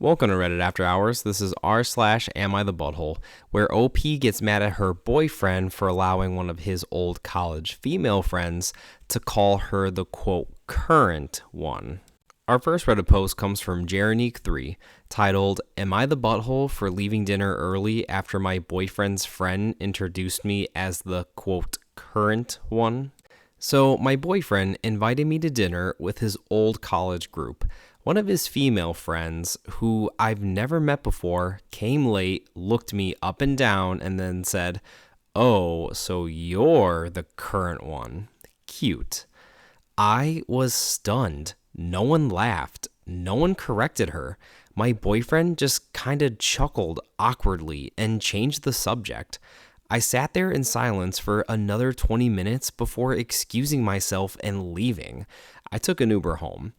Welcome to Reddit After Hours. This is r/Am I the Butthole, where OP gets mad at her boyfriend for allowing one of his old college female friends to call her the quote current one. Our first Reddit post comes from Jeronique3, titled, Am I the butthole for leaving dinner early after my boyfriend's friend introduced me as the quote current one? So my boyfriend invited me to dinner with his old college group. One of his female friends, who I've never met before, came late, looked me up and down, and then said, "Oh, so you're the current one. Cute." I was stunned. No one laughed. No one corrected her. My boyfriend just kind of chuckled awkwardly and changed the subject. I sat there in silence for another 20 minutes before excusing myself and leaving. I took an Uber home.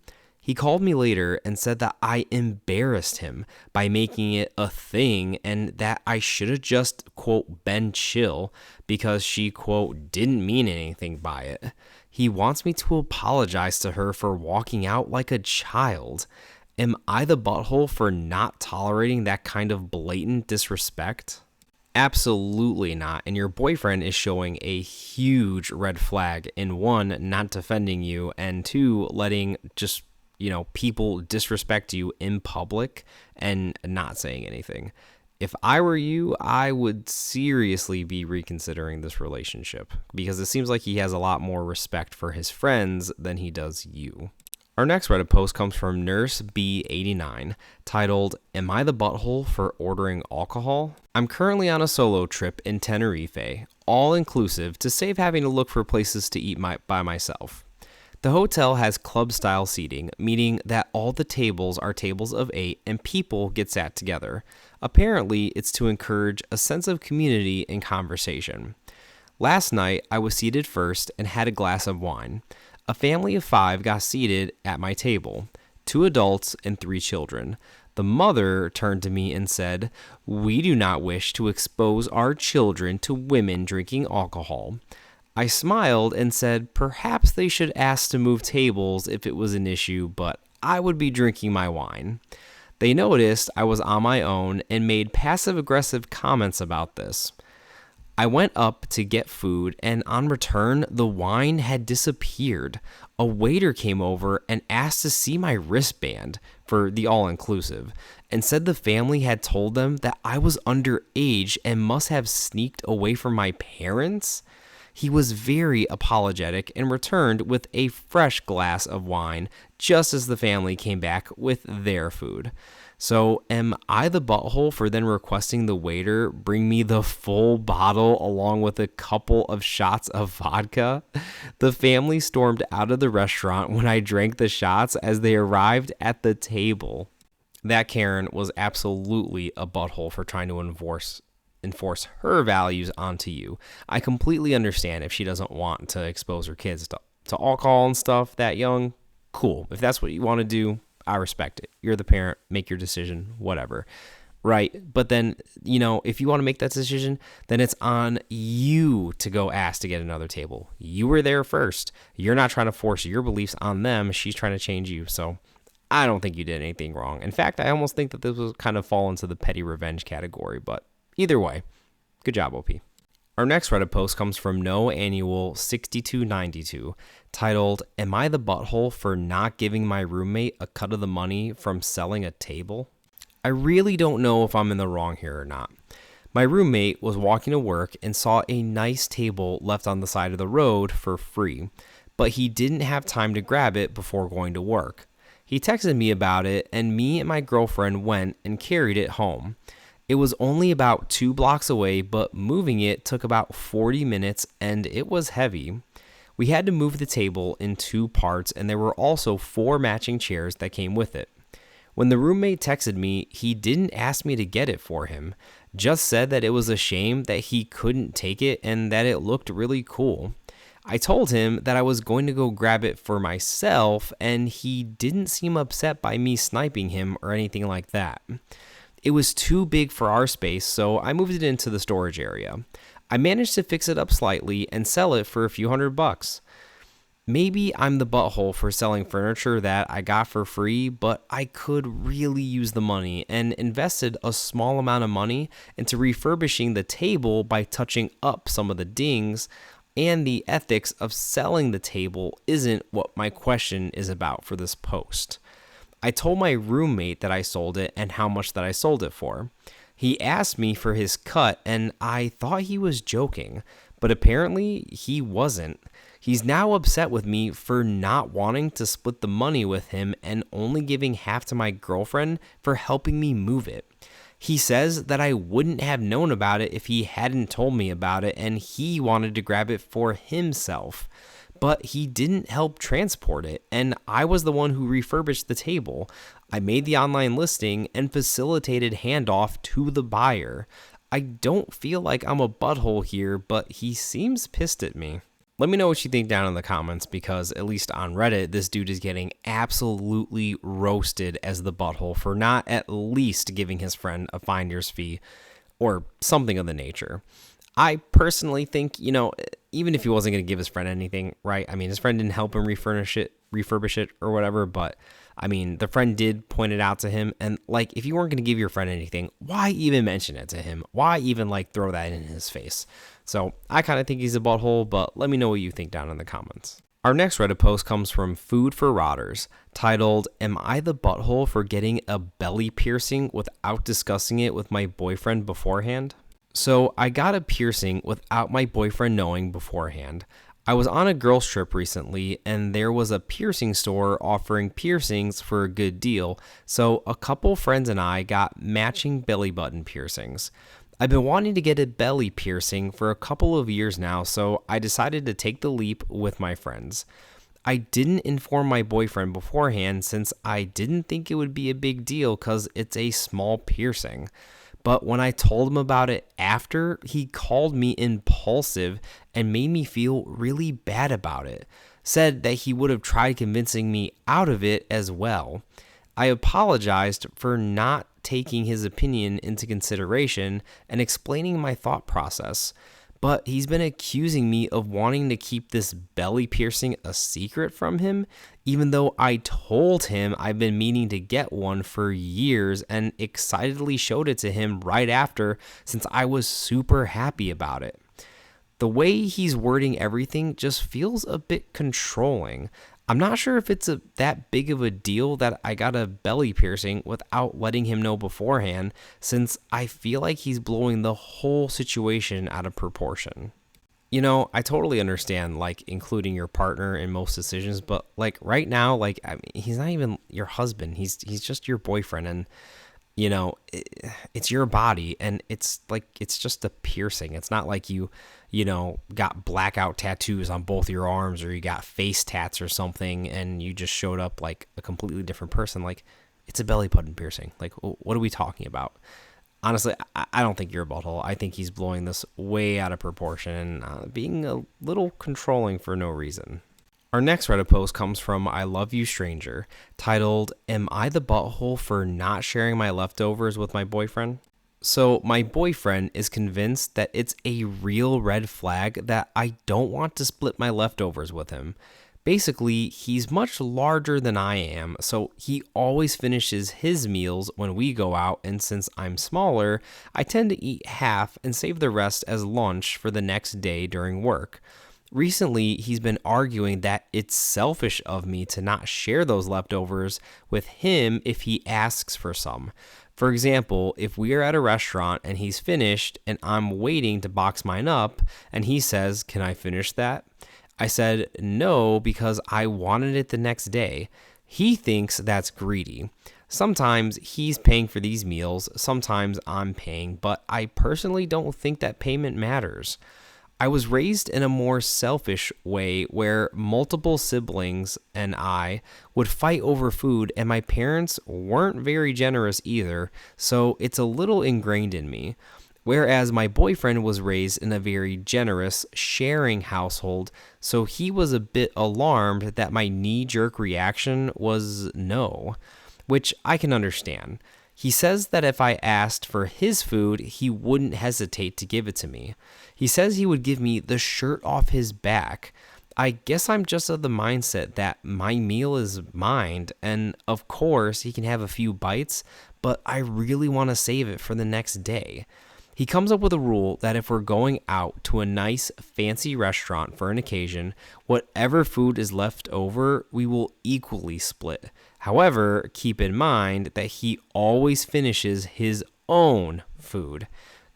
He called me later and said that I embarrassed him by making it a thing and that I should have just, quote, been chill because she, quote, didn't mean anything by it. He wants me to apologize to her for walking out like a child. Am I the butthole for not tolerating that kind of blatant disrespect? Absolutely not. And your boyfriend is showing a huge red flag in one, not defending you, and two, letting just people disrespect you in public and not saying anything. If I were you, I would seriously be reconsidering this relationship because it seems like he has a lot more respect for his friends than he does you. Our next Reddit post comes from Nurse B89, titled, Am I the butthole for ordering alcohol? I'm currently on a solo trip in Tenerife, all inclusive to save having to look for places to eat by myself. The hotel has club-style seating, meaning that all the tables are tables of 8 and people get sat together. Apparently, it's to encourage a sense of community and conversation. Last night, I was seated first and had a glass of wine. A family of 5 got seated at my table, 2 adults and 3 children. The mother turned to me and said, "We do not wish to expose our children to women drinking alcohol." I smiled and said perhaps they should ask to move tables if it was an issue, but I would be drinking my wine. They noticed I was on my own and made passive-aggressive comments about this. I went up to get food, and on return, the wine had disappeared. A waiter came over and asked to see my wristband for the all-inclusive, and said the family had told them that I was underage and must have sneaked away from my parents. He was very apologetic and returned with a fresh glass of wine just as the family came back with their food. So am I the butthole for then requesting the waiter bring me the full bottle along with a couple of shots of vodka? The family stormed out of the restaurant when I drank the shots as they arrived at the table. That Karen was absolutely a butthole for trying to enforce her values onto you. I completely understand if she doesn't want to expose her kids to alcohol and stuff that young. Cool. If that's what you want to do, I respect it. You're the parent, make your decision, whatever. Right? But then, if you want to make that decision, then it's on you to go ask to get another table. You were there first. You're not trying to force your beliefs on them. She's trying to change you. So I don't think you did anything wrong. In fact, I almost think that this was kind of fall into the petty revenge category, but either way, good job, OP. Our next Reddit post comes from No Annual 6292, titled, Am I the butthole for not giving my roommate a cut of the money from selling a table? I really don't know if I'm in the wrong here or not. My roommate was walking to work and saw a nice table left on the side of the road for free, but he didn't have time to grab it before going to work. He texted me about it, and me and my girlfriend went and carried it home. It was only about 2 blocks away, but moving it took about 40 minutes and it was heavy. We had to move the table in 2 parts, and there were also 4 matching chairs that came with it. When the roommate texted me, he didn't ask me to get it for him, just said that it was a shame that he couldn't take it and that it looked really cool. I told him that I was going to go grab it for myself, and he didn't seem upset by me sniping him or anything like that. It was too big for our space, so I moved it into the storage area. I managed to fix it up slightly and sell it for a few $100. Maybe I'm the butthole for selling furniture that I got for free, but I could really use the money and invested a small amount of money into refurbishing the table by touching up some of the dings. And the ethics of selling the table isn't what my question is about for this post. I told my roommate that I sold it and how much that I sold it for. He asked me for his cut, and I thought he was joking, but apparently he wasn't. He's now upset with me for not wanting to split the money with him and only giving half to my girlfriend for helping me move it. He says that I wouldn't have known about it if he hadn't told me about it, and he wanted to grab it for himself. But he didn't help transport it, and I was the one who refurbished the table. I made the online listing and facilitated handoff to the buyer. I don't feel like I'm a butthole here, but he seems pissed at me. Let me know what you think down in the comments, because at least on Reddit, this dude is getting absolutely roasted as the butthole for not at least giving his friend a finder's fee or something of the nature. I personally think, even if he wasn't going to give his friend anything, right? I mean, his friend didn't help him refurbish it or whatever, but I mean, the friend did point it out to him. And like, if you weren't going to give your friend anything, why even mention it to him? Why even throw that in his face? So I kind of think he's a butthole, but let me know what you think down in the comments. Our next Reddit post comes from Food for Rotters, titled, "Am I the butthole for getting a belly piercing without discussing it with my boyfriend beforehand?" So I got a piercing without my boyfriend knowing beforehand. I was on a girls' trip recently, and there was a piercing store offering piercings for a good deal, so a couple friends and I got matching belly button piercings. I've been wanting to get a belly piercing for a couple of years now, so I decided to take the leap with my friends. I didn't inform my boyfriend beforehand since I didn't think it would be a big deal because it's a small piercing. But when I told him about it after, he called me impulsive and made me feel really bad about it. Said that he would have tried convincing me out of it as well. I apologized for not taking his opinion into consideration and explaining my thought process. But he's been accusing me of wanting to keep this belly piercing a secret from him, even though I told him I've been meaning to get one for years and excitedly showed it to him right after, since I was super happy about it. The way he's wording everything just feels a bit controlling. I'm not sure if it's that big of a deal that I got a belly piercing without letting him know beforehand, since I feel like he's blowing the whole situation out of proportion. I totally understand, including your partner in most decisions, but, right now, he's not even your husband. He's just your boyfriend, and, it's your body, and it's just a piercing. It's not like you got blackout tattoos on both your arms, or you got face tats or something, and you just showed up like a completely different person. It's a belly button piercing. What are we talking about? Honestly, I don't think you're a butthole. I think he's blowing this way out of proportion and being a little controlling for no reason. Our next Reddit post comes from I Love You Stranger, titled, "Am I the butthole for not sharing my leftovers with my boyfriend?" So my boyfriend is convinced that it's a real red flag that I don't want to split my leftovers with him. Basically, he's much larger than I am, so he always finishes his meals when we go out, and since I'm smaller, I tend to eat half and save the rest as lunch for the next day during work. Recently, he's been arguing that it's selfish of me to not share those leftovers with him if he asks for some. For example, if we are at a restaurant and he's finished and I'm waiting to box mine up and he says, "Can I finish that?" I said no because I wanted it the next day. He thinks that's greedy. Sometimes he's paying for these meals, sometimes I'm paying, but I personally don't think that payment matters. I was raised in a more selfish way where multiple siblings and I would fight over food, and my parents weren't very generous either, so it's a little ingrained in me. Whereas my boyfriend was raised in a very generous, sharing household, so he was a bit alarmed that my knee-jerk reaction was no, which I can understand. He says that if I asked for his food, he wouldn't hesitate to give it to me. He says he would give me the shirt off his back. I guess I'm just of the mindset that my meal is mine, and of course, he can have a few bites, but I really want to save it for the next day. He comes up with a rule that if we're going out to a nice, fancy restaurant for an occasion, whatever food is left over, we will equally split. However, keep in mind that he always finishes his own food.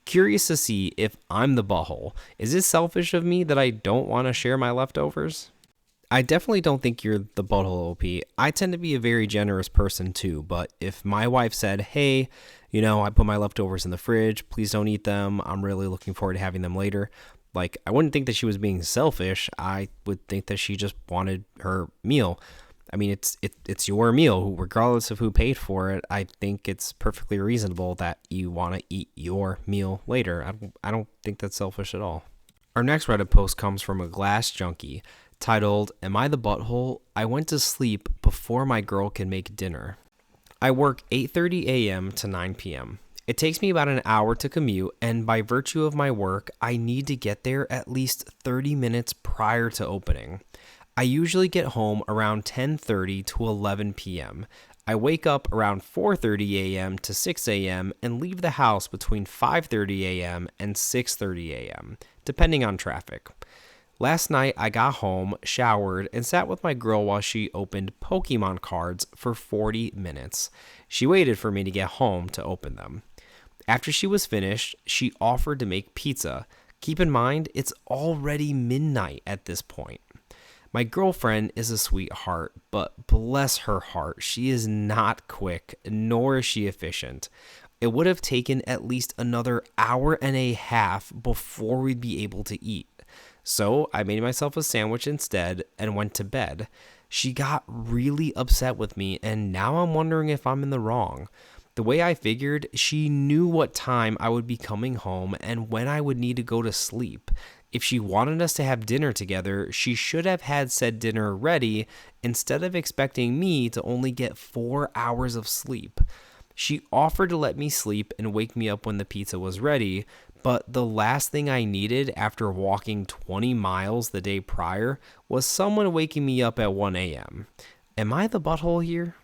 Curious to see if I'm the butthole. Is it selfish of me that I don't want to share my leftovers? I definitely don't think you're the butthole, OP. I tend to be a very generous person too, but if my wife said, hey, I put my leftovers in the fridge, please don't eat them, I'm really looking forward to having them later, like, I wouldn't think that she was being selfish. I would think that she just wanted her meal. I mean, it's your meal, regardless of who paid for it. I think it's perfectly reasonable that you want to eat your meal later. I don't think that's selfish at all. Our next Reddit post comes from a glass junkie titled, Am I the Butthole? I went to sleep before my girl can make dinner. I work 8:30 a.m. to 9 p.m. It takes me about an hour to commute, and by virtue of my work, I need to get there at least 30 minutes prior to opening. I usually get home around 10:30 to 11 p.m. I wake up around 4:30 a.m. to 6 a.m. and leave the house between 5:30 a.m. and 6:30 a.m., depending on traffic. Last night, I got home, showered, and sat with my girl while she opened Pokemon cards for 40 minutes. She waited for me to get home to open them. After she was finished, she offered to make pizza. Keep in mind, it's already midnight at this point. My girlfriend is a sweetheart, but bless her heart, she is not quick, nor is she efficient. It would have taken at least another hour and a half before we'd be able to eat. So I made myself a sandwich instead and went to bed. She got really upset with me, and now I'm wondering if I'm in the wrong. The way I figured, she knew what time I would be coming home and when I would need to go to sleep. If she wanted us to have dinner together, she should have had said dinner ready instead of expecting me to only get 4 hours of sleep. She offered to let me sleep and wake me up when the pizza was ready, but the last thing I needed after walking 20 miles the day prior was someone waking me up at 1 a.m. Am I the butthole here?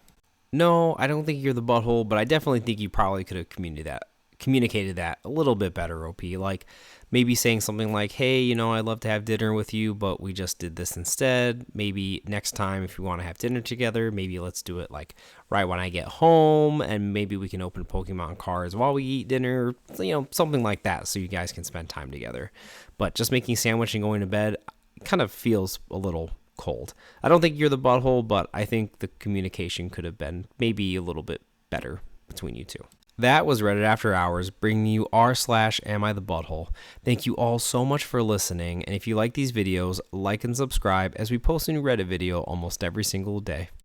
No, I don't think you're the butthole, but I definitely think you probably could have communicated that a little bit better, OP. Like maybe saying something like, hey, I'd love to have dinner with you, but we just did this instead. Maybe next time if we want to have dinner together, maybe let's do it like right when I get home, and maybe we can open Pokemon cards while we eat dinner, something like that, so you guys can spend time together. But just making sandwich and going to bed kind of feels a little cold. I don't think you're the butthole, but I think the communication could have been maybe a little bit better between you two. That was Reddit After Hours, bringing you r/Am I the Butthole. Thank you all so much for listening, and if you like these videos, like and subscribe as we post a new Reddit video almost every single day.